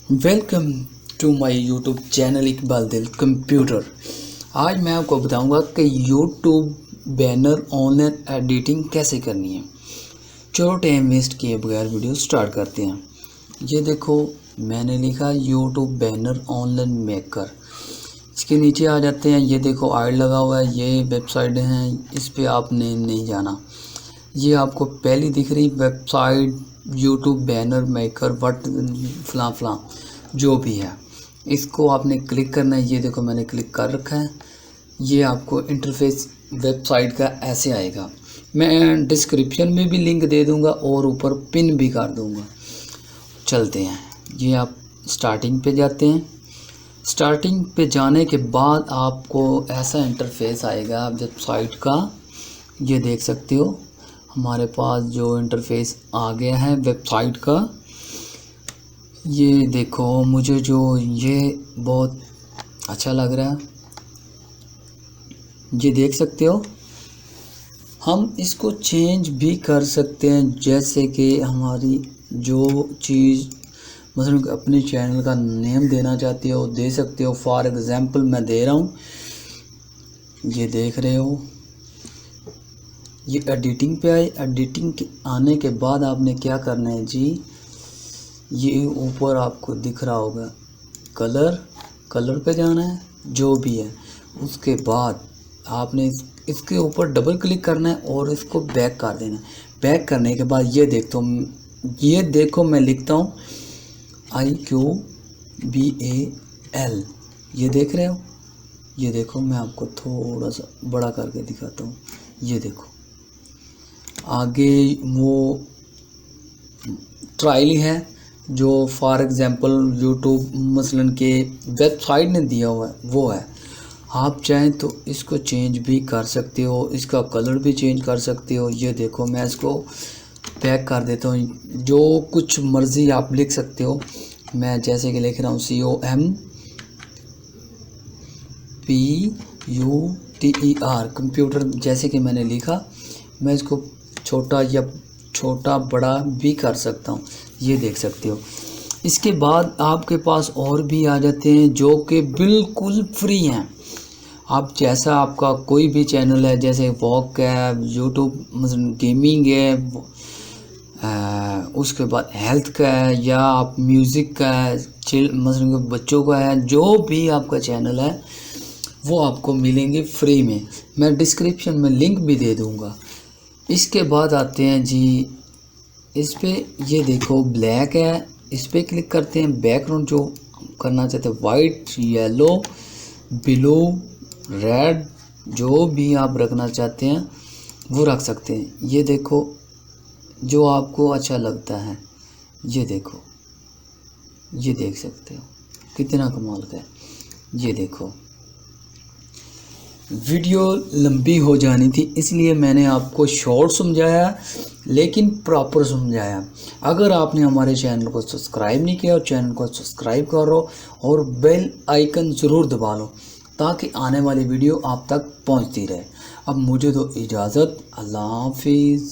Welcome to my YouTube channel Iqbal Dil computer. आज मैं आपको बताऊंगा कि यूट्यूब बैनर ऑनलाइन एडिटिंग कैसे करनी है। चलो टाइम वेस्ट किए बगैर वीडियो स्टार्ट करते हैं। ये देखो मैंने लिखा यूट्यूब बैनर ऑनलाइन मेकर। इसके नीचे आ जाते हैं। ये देखो ऐड लगा हुआ है, ये वेबसाइट है, इस पर आपने नहीं जाना। ये आपको पहली दिख रही website YouTube banner maker what फलां फलां जो भी है, इसको आपने क्लिक करना है। ये देखो मैंने क्लिक कर रखा है। ये आपको इंटरफेस वेबसाइट का ऐसे आएगा। मैं डिस्क्रिप्शन में भी लिंक दे दूंगा और ऊपर पिन भी कर दूंगा। चलते हैं। ये आप स्टार्टिंग पे जाते हैं। स्टार्टिंग पे जाने के बाद आपको ऐसा इंटरफेस आएगा वेबसाइट का। ये देख सकते हो हमारे पास जो इंटरफेस आ गया है वेबसाइट का। ये देखो मुझे जो ये बहुत अच्छा लग रहा है, ये देख सकते हो। हम इसको चेंज भी कर सकते हैं, जैसे कि हमारी जो चीज़ मतलब अपने चैनल का नेम देना चाहते हो दे सकते हो। फॉर एग्ज़ाम्पल मैं दे रहा हूँ, ये देख रहे हो। ये एडिटिंग पे आए। एडिटिंग के आने के बाद आपने क्या करना है जी, ये ऊपर आपको दिख रहा होगा कलर पे जाना है जो भी है। उसके बाद आपने इसके ऊपर डबल क्लिक करना है और इसको बैक कर देना है। बैक करने के बाद ये देखो मैं लिखता हूँ IQBAL। ये देख रहे हो। ये देखो मैं आपको थोड़ा सा बड़ा करके दिखाता हूँ। ये देखो आगे वो ट्रायल है जो फॉर एग्ज़ाम्पल यूट्यूब मसलन के वेबसाइट ने दिया हुआ है वो है। आप चाहें तो इसको चेंज भी कर सकते हो, इसका कलर भी चेंज कर सकते हो। ये देखो मैं इसको पैक कर देता हूँ, जो कुछ मर्ज़ी आप लिख सकते हो। मैं जैसे कि लिख रहा हूँ COMPUTER कंप्यूटर, जैसे कि मैंने लिखा। मैं इसको छोटा बड़ा भी कर सकता हूँ। ये देख सकते हो। इसके बाद आपके पास और भी आ जाते हैं जो कि बिल्कुल फ्री हैं। आप जैसा आपका कोई भी चैनल है, जैसे वॉक है, यूट्यूब मतलब गेमिंग है, उसके बाद हेल्थ का है, या आप म्यूज़िक का है, मतलब बच्चों का है, जो भी आपका चैनल है वो आपको मिलेंगे फ्री में। मैं डिस्क्रिप्शन में लिंक भी दे दूँगा। इसके बाद आते हैं जी इस पे। ये देखो ब्लैक है, इस पे क्लिक करते हैं। बैकग्राउंड जो करना चाहते हैं वाइट, येलो, ब्लू, रेड, जो भी आप रखना चाहते हैं वो रख सकते हैं। ये देखो जो आपको अच्छा लगता है। ये देखो, ये देख सकते हो कितना कमाल का है। ये देखो वीडियो लंबी हो जानी थी इसलिए मैंने आपको शॉर्ट समझाया, लेकिन प्रॉपर समझाया। अगर आपने हमारे चैनल को सब्सक्राइब नहीं किया और चैनल को सब्सक्राइब करो और बेल आइकन ज़रूर दबा लो ताकि आने वाली वीडियो आप तक पहुंचती रहे। अब मुझे दो इजाज़त। अल्लाह हाफिज़।